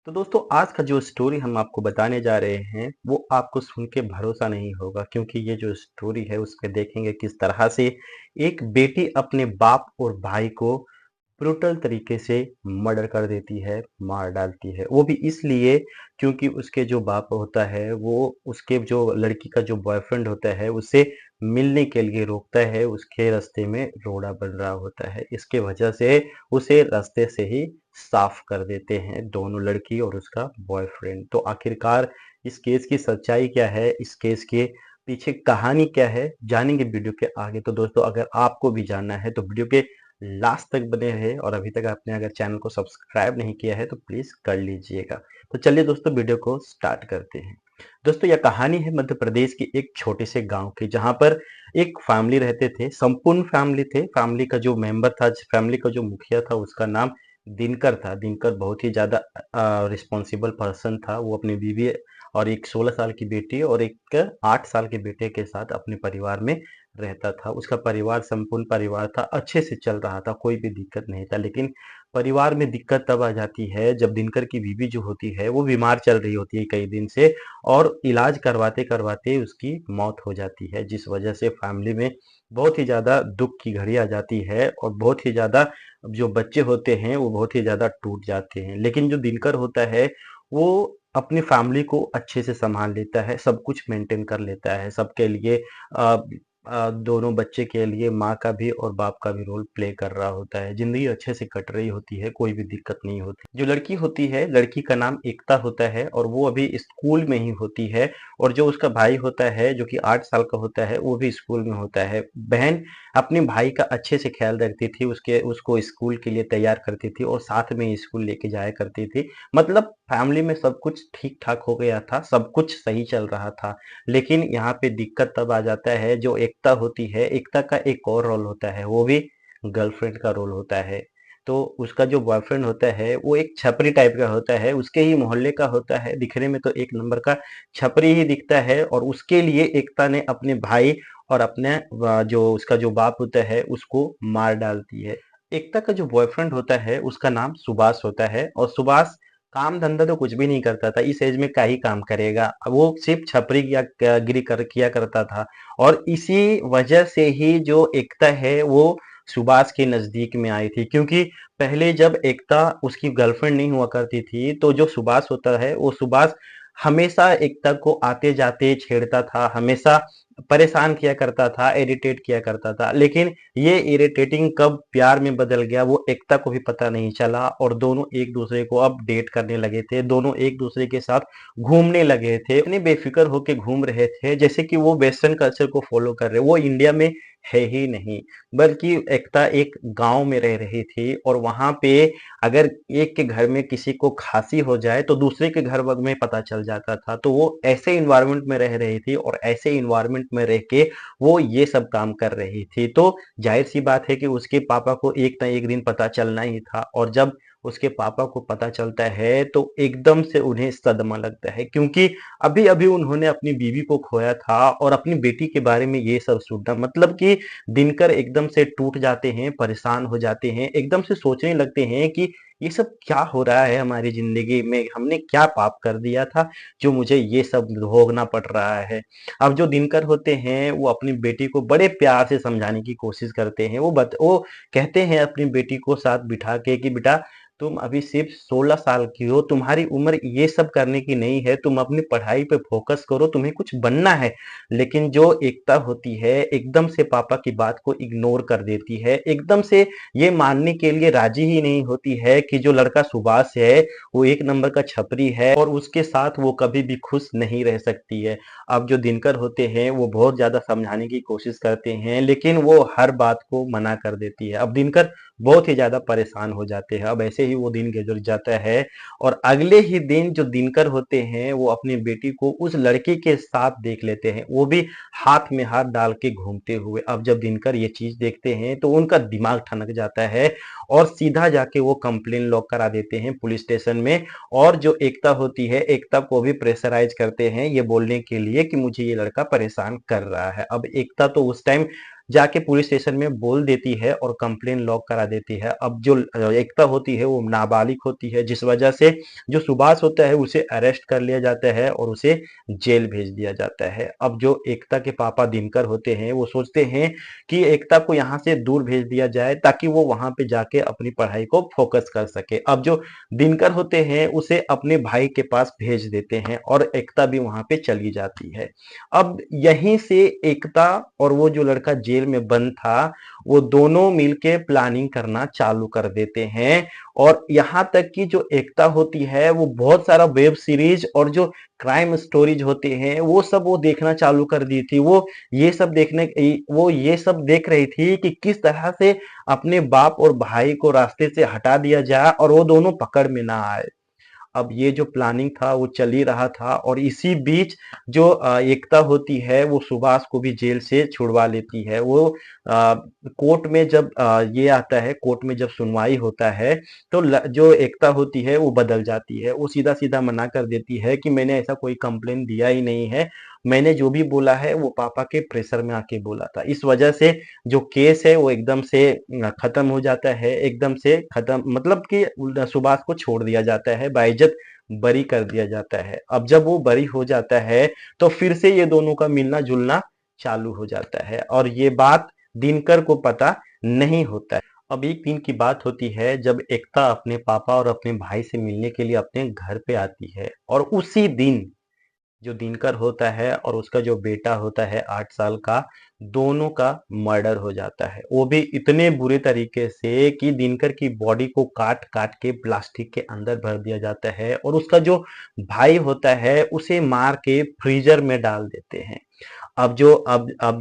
तो दोस्तों आज का जो स्टोरी हम आपको बताने जा रहे हैं वो आपको सुन के भरोसा नहीं होगा क्योंकि ये जो स्टोरी है उसमें देखेंगे किस तरह से एक बेटी अपने बाप और भाई को ब्रूटल तरीके से मर्डर कर देती है, मार डालती है। वो भी इसलिए क्योंकि उसके जो बाप होता है वो उसके जो लड़की का जो बॉयफ्रेंड होता है उससे मिलने के लिए रोकता है, उसके रास्ते में रोड़ा बन रहा होता है। इसके वजह से उसे रास्ते से ही साफ कर देते हैं दोनों लड़की और उसका बॉयफ्रेंड। तो आखिरकार इस केस की सच्चाई क्या है, इस केस के पीछे कहानी क्या है, जानेंगे वीडियो के आगे। तो दोस्तों अगर आपको भी जानना है तो वीडियो के लास्ट तक बने रहे और अभी तक आपने अगर चैनल को सब्सक्राइब नहीं किया है तो प्लीज कर लीजिएगा। तो चलिए दोस्तों वीडियो को स्टार्ट करते हैं। दोस्तों यह कहानी है मध्य प्रदेश के एक छोटे से गांव की, जहां पर एक फैमिली रहते थे, संपूर्ण फैमिली थे। फैमिली का जो मेंबर था, फैमिली का जो मुखिया था, उसका नाम दिनकर था। दिनकर बहुत ही ज्यादा रिस्पॉन्सिबल पर्सन था। वो अपनी बीवी और एक 16 साल की बेटी और एक 8 साल के बेटे के साथ अपने परिवार में रहता था। उसका परिवार संपूर्ण परिवार था, अच्छे से चल रहा था, कोई भी दिक्कत नहीं था। लेकिन परिवार में दिक्कत तब आ जाती है जब दिनकर की बीवी जो होती है वो बीमार चल रही होती है कई दिन से, और इलाज करवाते करवाते उसकी मौत हो जाती है, जिस वजह से फैमिली में बहुत ही ज्यादा दुख की घड़ी आ जाती है और बहुत ही ज्यादा जो बच्चे होते हैं वो बहुत ही ज्यादा टूट जाते हैं। लेकिन जो दिनकर होता है वो अपनी फैमिली को अच्छे से संभाल लेता है, सब कुछ मेंटेन कर लेता है, सबके लिए अ, दोनों बच्चे के लिए माँ का भी और बाप का भी रोल प्ले कर रहा होता है। जिंदगी अच्छे से कट रही होती है, कोई भी दिक्कत नहीं होती। जो लड़की होती है, लड़की का नाम एकता होता है और वो अभी स्कूल में ही होती है। और जो उसका भाई होता है जो कि 8 साल का होता है वो भी स्कूल में होता है। बहन अपने भाई का अच्छे से ख्याल रखती थी, उसके उसको स्कूल के लिए तैयार करती थी और साथ में ही स्कूल लेके जाया करती थी। मतलब फैमिली में सब कुछ ठीक ठाक हो गया था, सब कुछ सही चल रहा था। लेकिन यहाँ पे दिक्कत तब आ जाता है, जो एकता होती है, एकता का एक और रोल होता है, वो भी गर्लफ्रेंड का रोल होता है। तो उसका जो बॉयफ्रेंड होता है वो एक छपरी टाइप का होता है, उसके ही मोहल्ले का होता है, दिखने में तो एक नंबर का छपरी ही दिखता है। और उसके लिए एकता ने अपने भाई और अपने जो उसका जो बाप होता है उसको मार डालती है। एकता का जो बॉयफ्रेंड होता है उसका नाम सुभाष होता है, और सुभाष काम धंधा तो कुछ भी नहीं करता था, इस एज में क्या ही काम करेगा, वो सिर्फ छपरी गिरी कर किया करता था। और इसी वजह से ही जो एकता है वो सुभाष के नजदीक में आई थी, क्योंकि पहले जब एकता उसकी गर्लफ्रेंड नहीं हुआ करती थी तो जो सुभाष होता है वो सुभाष हमेशा एकता को आते जाते छेड़ता था, हमेशा परेशान किया करता था, इरिटेट किया करता था। लेकिन ये इरिटेटिंग कब प्यार में बदल गया वो एकता को भी पता नहीं चला, और दोनों एक दूसरे को अब डेट करने लगे थे, दोनों एक दूसरे के साथ घूमने लगे थे, इतने बेफिक्र होके घूम रहे थे जैसे कि वो वेस्टर्न कल्चर को फॉलो कर रहे, वो इंडिया में है ही नहीं। बल्कि एकता एक गांव में रह रही थी और वहां पे अगर एक के घर में किसी को खांसी हो जाए तो दूसरे के घर में पता चल जाता था। तो वो ऐसे इन्वायरमेंट में रह रही थी और ऐसे इन्वायरमेंट में रह के वो ये सब काम कर रही थी। तो जाहिर सी बात है कि उसके पापा को एक ना एक दिन पता चलना ही था, और जब उसके पापा को पता चलता है तो एकदम से उन्हें सदमा लगता है, क्योंकि अभी अभी उन्होंने अपनी बीवी को खोया था और अपनी बेटी के बारे में ये सब सुनना, मतलब कि दिनकर एकदम से टूट जाते हैं, परेशान हो जाते हैं, एकदम से सोचने लगते हैं कि ये सब क्या हो रहा है हमारी जिंदगी में, हमने क्या पाप कर दिया था जो मुझे ये सब भोगना पड़ रहा है। अब जो दिनकर होते हैं वो अपनी बेटी को बड़े प्यार से समझाने की कोशिश करते हैं। वो कहते हैं अपनी बेटी को साथ बिठा के कि बेटा तुम अभी सिर्फ 16 साल की हो, तुम्हारी उम्र ये सब करने की नहीं है, तुम अपनी पढ़ाई पे फोकस करो, तुम्हें कुछ बनना है। लेकिन जो एकता होती है एकदम से पापा की बात को इग्नोर कर देती है, एकदम से ये मानने के लिए राजी ही नहीं होती है कि जो लड़का सुभाष है वो एक नंबर का छपरी है और उसके साथ वो कभी भी खुश नहीं रह सकती है। अब जो दिनकर होते हैं वो बहुत ज्यादा समझाने की कोशिश करते हैं लेकिन वो हर बात को मना कर देती है। अब दिनकर बहुत ही ज्यादा परेशान हो जाते हैं। अब ऐसे ही वो दिन गुजर जाता है और अगले ही दिन जो दिनकर होते हैं वो अपनी बेटी को उस लड़के के साथ देख लेते हैं, वो भी हाथ में हाथ डाल के घूमते हुए। अब जब दिनकर ये चीज देखते हैं तो उनका दिमाग ठनक जाता है और सीधा जाके वो कंप्लेन लॉक करा देते हैं पुलिस स्टेशन में। और जो एकता होती है, एकता को भी प्रेशराइज करते हैं ये बोलने के लिए कि मुझे ये लड़का परेशान कर रहा है। अब एकता तो उस टाइम जाके पुलिस स्टेशन में बोल देती है और कंप्लेन लॉक करा देती है। अब जो एकता होती है वो नाबालिग होती है, जिस वजह से जो सुभाष होता है उसे अरेस्ट कर लिया जाता है और उसे जेल भेज दिया जाता है। अब जो एकता के पापा दिनकर होते हैं वो सोचते हैं कि एकता को यहाँ से दूर भेज दिया जाए ताकि वो वहां पे जाके अपनी पढ़ाई को फोकस कर सके। अब जो दिनकर होते हैं उसे अपने भाई के पास भेज देते हैं और एकता भी वहां पे चली जाती है। अब यहीं से एकता और वो जो लड़का जेल में बंद था वो दोनों मिलके प्लानिंग करना चालू कर देते हैं और यहाँ तक कि जो एकता होती है वो बहुत सारा वेब सीरीज और जो क्राइम स्टोरीज होते हैं वो सब वो देखना चालू कर दी थी। वो ये सब देख रही थी कि किस तरह से अपने बाप और भाई को रास्ते से हटा दिया जाए और वो दोनों पकड़ में ना आए। अब ये जो प्लानिंग था वो चल ही रहा था और इसी बीच जो एकता होती है वो सुभाष को भी जेल से छुड़वा लेती है। वो कोर्ट में जब ये आता है, कोर्ट में जब सुनवाई होता है तो जो एकता होती है वो बदल जाती है। वो सीधा सीधा मना कर देती है कि मैंने ऐसा कोई कंप्लेन दिया ही नहीं है, मैंने जो भी बोला है वो पापा के प्रेशर में आके बोला था। इस वजह से जो केस है वो एकदम से खत्म हो जाता है, एकदम से खत्म मतलब कि सुभाष को छोड़ दिया जाता है, बाइज्जत बरी कर दिया जाता है। अब जब वो बरी हो जाता है तो फिर से ये दोनों का मिलना जुलना चालू हो जाता है और ये बात दिनकर को पता नहीं होता है। अब एक दिन की बात होती है जब एकता अपने पापा और अपने भाई से मिलने के लिए अपने घर पे आती है और उसी दिन जो दिनकर होता है और उसका जो बेटा होता है 8 साल का, दोनों का मर्डर हो जाता है। वो भी इतने बुरे तरीके से कि दिनकर की बॉडी को काट काट के प्लास्टिक के अंदर भर दिया जाता है और उसका जो भाई होता है उसे मार के फ्रीजर में डाल देते हैं। अब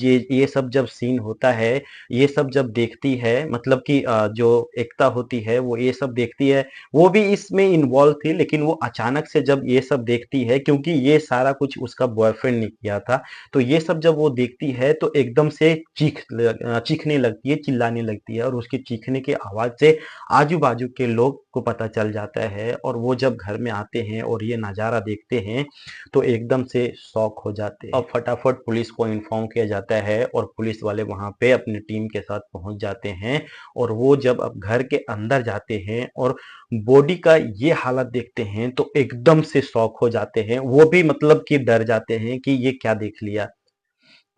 ये सब जब सीन होता है, ये सब जब देखती है मतलब कि जो एकता होती है वो ये सब देखती है, वो भी इसमें इन्वॉल्व थी लेकिन वो अचानक से जब ये सब देखती है क्योंकि ये सारा कुछ उसका बॉयफ्रेंड ने किया था, तो ये सब जब वो देखती है तो एकदम से चीखने लगती है, चिल्लाने लगती है और उसके चीखने की आवाज से आजू-बाजू के लोग को पता चल जाता है और वो जब घर में आते हैं और ये नज़ारा देखते हैं तो एकदम से शॉक हो जाते हैं। अब फटाफट पुलिस को इन्फॉर्म किया जाता है और पुलिस वाले वहां पे अपनी टीम के साथ पहुंच जाते हैं और वो जब अब घर के अंदर जाते हैं और बॉडी का ये हालत देखते हैं तो एकदम से शॉक हो जाते हैं। वो भी मतलब कि डर जाते हैं कि ये क्या देख लिया।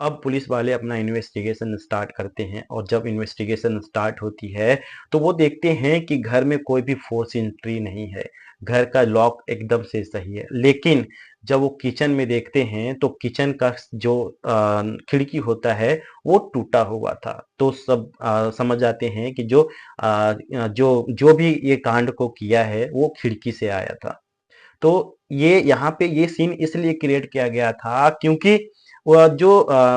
अब पुलिस वाले अपना इन्वेस्टिगेशन स्टार्ट करते हैं और जब इन्वेस्टिगेशन स्टार्ट होती है तो वो देखते हैं कि घर में कोई भी फोर्स एंट्री नहीं है, घर का लॉक एकदम से सही है। लेकिन जब वो किचन में देखते हैं तो किचन का जो खिड़की होता है वो टूटा हुआ था। तो सब समझ जाते हैं कि जो जो भी ये कांड को किया है वो खिड़की से आया था। तो ये यहाँ पे ये सीन इसलिए क्रिएट किया गया था क्योंकि वह जो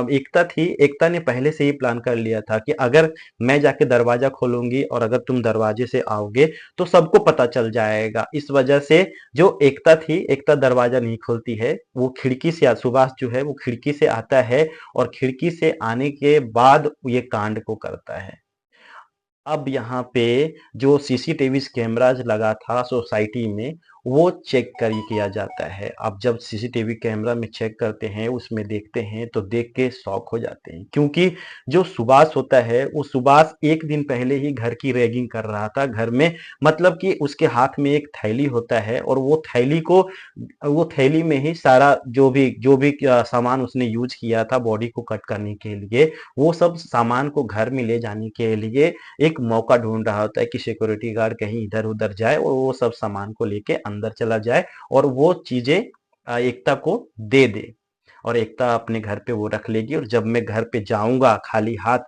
एकता थी, एकता ने पहले से ही प्लान कर लिया था कि अगर मैं जाके दरवाजा खोलूंगी और अगर तुम दरवाजे से आओगे तो सबको पता चल जाएगा। इस वजह से जो एकता थी, एकता दरवाजा नहीं खोलती है, वो खिड़की से सुभाष जो है वो खिड़की से आता है और खिड़की से आने के बाद ये कांड को करता है। अब यहाँ पे जो सीसीटीवी कैमराज लगा था सोसाइटी में वो चेक कर किया जाता है। अब जब सीसीटीवी कैमरा में चेक करते हैं उसमें देखते हैं तो देख के शॉक हो जाते हैं क्योंकि जो सुभाष होता है वो सुभाष एक दिन पहले ही घर की रैगिंग कर रहा था घर में, मतलब कि उसके हाथ में एक थैली होता है और वो थैली में ही सारा जो भी सामान उसने यूज किया था बॉडी को कट करने के लिए, वो सब सामान को घर में ले जाने के लिए एक मौका ढूंढ रहा होता है कि सिक्योरिटी गार्ड कहीं इधर उधर जाए और वो सब सामान को लेके अंदर चला जाए और वो चीजें एकता को दे दे और एकता अपने घर पे वो रख लेगी और जब मैं घर पे जाऊंगा खाली हाथ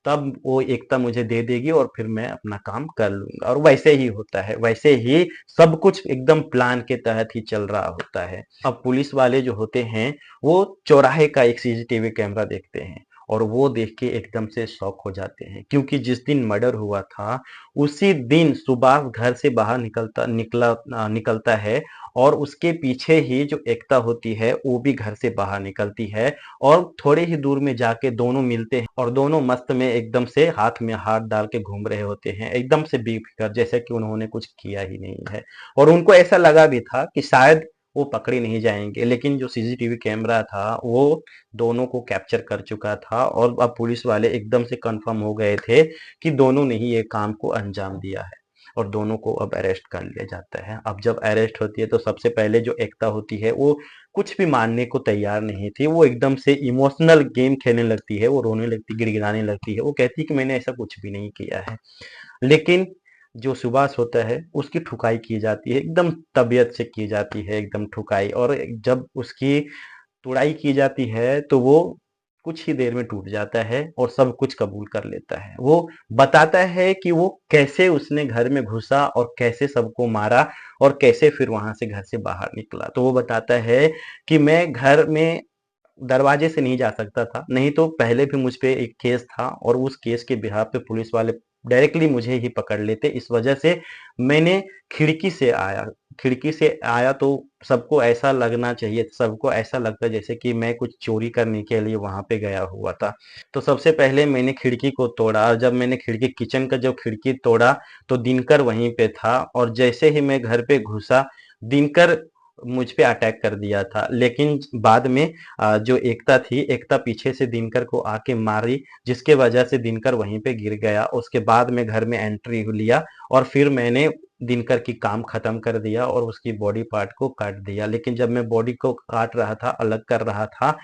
तब वो एकता मुझे दे देगी और फिर मैं अपना काम कर लूंगा। और वैसे ही होता है, वैसे ही सब कुछ एकदम प्लान के तहत ही चल रहा होता है। अब पुलिस वाले जो होते हैं वो चौराहे का एक सीसीटीवी कैमरा देखते हैं और वो देख के एकदम से शॉक हो जाते हैं क्योंकि जिस दिन मर्डर हुआ था उसी दिन सुभाष घर से बाहर निकलता है और उसके पीछे ही जो एकता होती है वो भी घर से बाहर निकलती है और थोड़े ही दूर में जाके दोनों मिलते हैं और दोनों मस्त में एकदम से हाथ में हाथ डाल के घूम रहे होते हैं, एकदम से बेफिक्र जैसे कि उन्होंने कुछ किया ही नहीं है। और उनको ऐसा लगा भी था कि शायद वो पकड़े नहीं जाएंगे। लेकिन जो सीसीटीवी कैमरा था वो दोनों को कैप्चर कर चुका था और अब पुलिस वाले एकदम से कंफर्म हो गए थे कि दोनों ने ही ये काम को अंजाम दिया है और दोनों को अब अरेस्ट कर लिया जाता है। अब जब अरेस्ट होती है तो सबसे पहले जो एकता होती है वो कुछ भी मानने को तैयार नहीं थी। वो एकदम से इमोशनल गेम खेलने लगती है, वो रोने लगती, गिड़गिड़ाने लगती है। वो कहती है कि मैंने ऐसा कुछ भी नहीं किया है। लेकिन जो सुभाष होता है उसकी ठुकाई की जाती है, एकदम तबीयत से की जाती है एकदम ठुकाई। और जब उसकी तुड़ाई की जाती है तो वो कुछ ही देर में टूट जाता है और सब कुछ कबूल कर लेता है। वो बताता है कि वो कैसे उसने घर में घुसा और कैसे सबको मारा और कैसे फिर वहां से घर से बाहर निकला। तो वो बताता है कि मैं घर में दरवाजे से नहीं जा सकता था, नहीं तो पहले भी मुझ पे एक केस था और उस केस के बिहाफ पे पुलिस वाले डायरेक्टली मुझे ही पकड़ लेते। इस वजह से मैंने खिड़की से आया। खिड़की से आया तो सबको ऐसा लगना चाहिए, सबको ऐसा लगता जैसे कि मैं कुछ चोरी करने के लिए वहां पे गया हुआ था। तो सबसे पहले मैंने खिड़की को तोड़ा और जब मैंने खिड़की किचन का जो खिड़की तोड़ा तो दिनकर वहीं पे था और जैसे ही मैं घर पे घुसा दिनकर मुझ पे अटैक कर दिया था। लेकिन बाद में जो एकता थी, एकता पीछे से दिनकर को आके मारी, जिसके वजह से दिनकर वहीं पे गिर गया। उसके बाद में घर में एंट्री लिया और फिर मैंने दिनकर की काम खत्म कर दिया और उसकी बॉडी पार्ट को काट दिया। लेकिन जब मैं बॉडी को काट रहा था, अलग कर रहा था,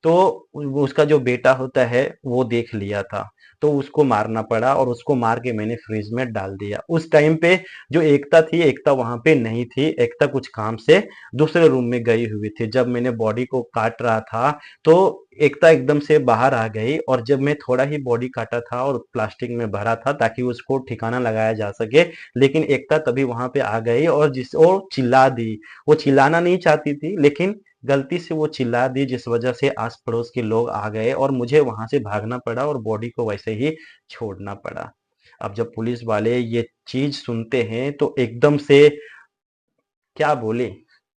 तो उसका जो बेटा होता है वो देख लिया था, तो उसको मारना पड़ा और उसको मार के मैंने फ्रिज में डाल दिया। उस टाइम पे जो एकता थी, एकता वहां पे नहीं थी। एकता कुछ काम से दूसरे रूम में गई हुई थी। जब मैंने बॉडी को काट रहा था तो एकता एकदम से बाहर आ गई और जब मैं थोड़ा ही बॉडी काटा था और प्लास्टिक में भरा था ताकि उसको ठिकाना लगाया जा सके, लेकिन एकता तभी वहां पे आ गई और जिस वो चिल्ला दी। वो चिल्लाना नहीं चाहती थी लेकिन गलती से वो चिल्ला दी, जिस वजह से आस पड़ोस के लोग आ गए और मुझे वहां से भागना पड़ा और बॉडी को वैसे ही छोड़ना पड़ा। अब जब पुलिस वाले ये चीज सुनते हैं तो एकदम से क्या बोले,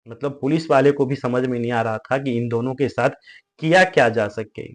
मतलब पुलिस वाले को भी समझ में नहीं आ रहा था कि इन दोनों के साथ किया क्या जा सके।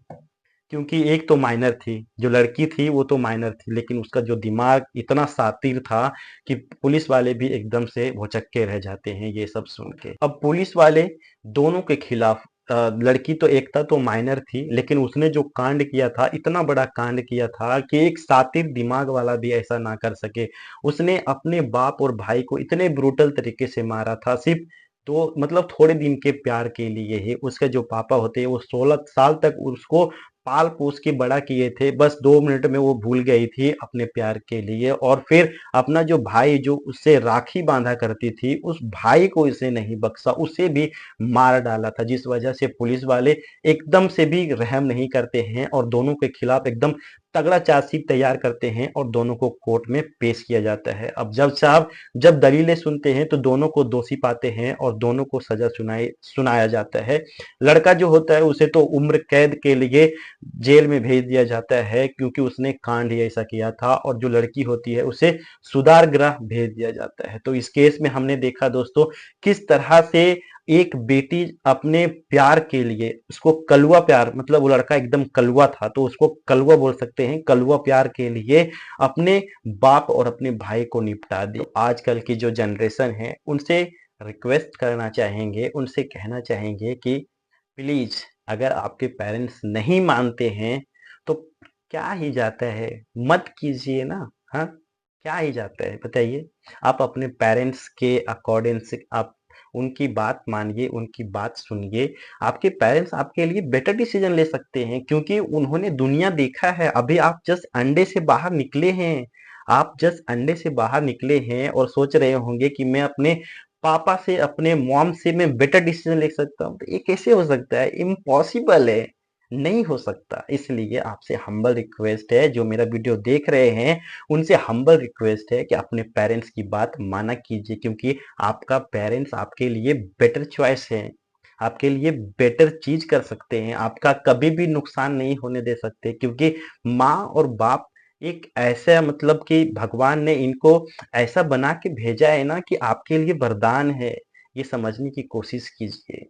क्योंकि एक तो माइनर थी, जो लड़की थी वो तो माइनर थी, लेकिन उसका जो दिमाग इतना शातिर था कि पुलिस वाले भी एकदम से भौचक्के रह जाते हैं ये सब सुन के। अब पुलिस वाले दोनों के खिलाफ लड़की तो एकता तो माइनर थी लेकिन उसने जो कांड किया था, इतना बड़ा कांड किया था कि एक शातिर दिमाग वाला भी ऐसा ना कर सके। उसने अपने बाप और भाई को इतने ब्रूटल तरीके से मारा था, सिर्फ तो मतलब थोड़े दिन के प्यार के लिए ही। उसके जो पापा होते हैं वो 16 साल तक उसको पाल पोस के बड़ा किए थे, बस 2 मिनट में वो भूल गई थी अपने प्यार के लिए। और फिर अपना जो भाई जो उससे राखी बांधा करती थी, उस भाई को इसे नहीं बख्शा, उसे भी मार डाला था, जिस वजह से पुलिस वाले एकदम से भी रहम नहीं करते हैं और दोनों के खिलाफ एकदम तगड़ा चार्जशीट तैयार करते हैं और दोनों को कोर्ट में पेश किया जाता है। अब जब साहब जब दलीलें सुनते हैं तो दोनों को दोषी पाते हैं और दोनों को सजा सुनाया जाता है। लड़का जो होता है उसे तो उम्र कैद के लिए जेल में भेज दिया जाता है क्योंकि उसने कांड ही ऐसा किया था, और जो लड़की होती है उसे सुधार गृह भेज दिया जाता है। तो इस केस में हमने देखा दोस्तों किस तरह से एक बेटी अपने प्यार के लिए, उसको कलुआ प्यार, मतलब वो लड़का एकदम कलुआ था तो उसको कलुआ बोल सकते हैं, कलुआ प्यार के लिए अपने बाप और अपने भाई को निपटा दी। तो आजकल की जो जनरेशन है उनसे रिक्वेस्ट करना चाहेंगे, उनसे कहना चाहेंगे कि प्लीज अगर आपके पेरेंट्स नहीं मानते हैं तो क्या ही जाता है, मत कीजिए ना। हाँ, क्या ही जाता है बताइए। आप अपने पेरेंट्स के अकॉर्डिंग से आप उनकी बात मानिए, उनकी बात सुनिए। आपके पेरेंट्स आपके लिए बेटर डिसीजन ले सकते हैं क्योंकि उन्होंने दुनिया देखा है। अभी आप जस्ट अंडे से बाहर निकले हैं, आप जस्ट अंडे से बाहर निकले हैं और सोच रहे होंगे कि मैं अपने पापा से, अपने मॉम से मैं बेटर डिसीजन ले सकता हूँ। तो ये कैसे हो सकता है, इम्पॉसिबल है, नहीं हो सकता। इसलिए आपसे हम्बल रिक्वेस्ट है, जो मेरा वीडियो देख रहे हैं उनसे हम्बल रिक्वेस्ट है कि अपने पेरेंट्स की बात माना कीजिए क्योंकि आपका पेरेंट्स आपके लिए बेटर चॉइस है, आपके लिए बेटर चीज कर सकते हैं, आपका कभी भी नुकसान नहीं होने दे सकते क्योंकि माँ और बाप एक ऐसा, मतलब कि भगवान ने इनको ऐसा बना के भेजा है ना कि आपके लिए वरदान है। ये समझने की कोशिश कीजिए।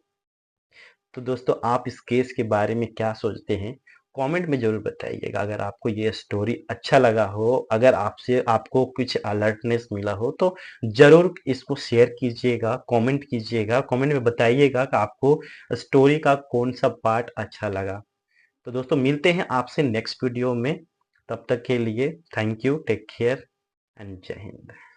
तो दोस्तों आप इस केस के बारे में क्या सोचते हैं कमेंट में ज़रूर बताइएगा। अगर आपको ये स्टोरी अच्छा लगा हो, अगर आपसे आपको कुछ अलर्टनेस मिला हो तो ज़रूर इसको शेयर कीजिएगा, कमेंट कीजिएगा, कमेंट में बताइएगा कि आपको स्टोरी का कौन-सा पार्ट अच्छा लगा। तो दोस्तों मिलते हैं आपसे नेक्स्ट वीडियो में, तब तक के लिए thank you, take care and जय हिंद।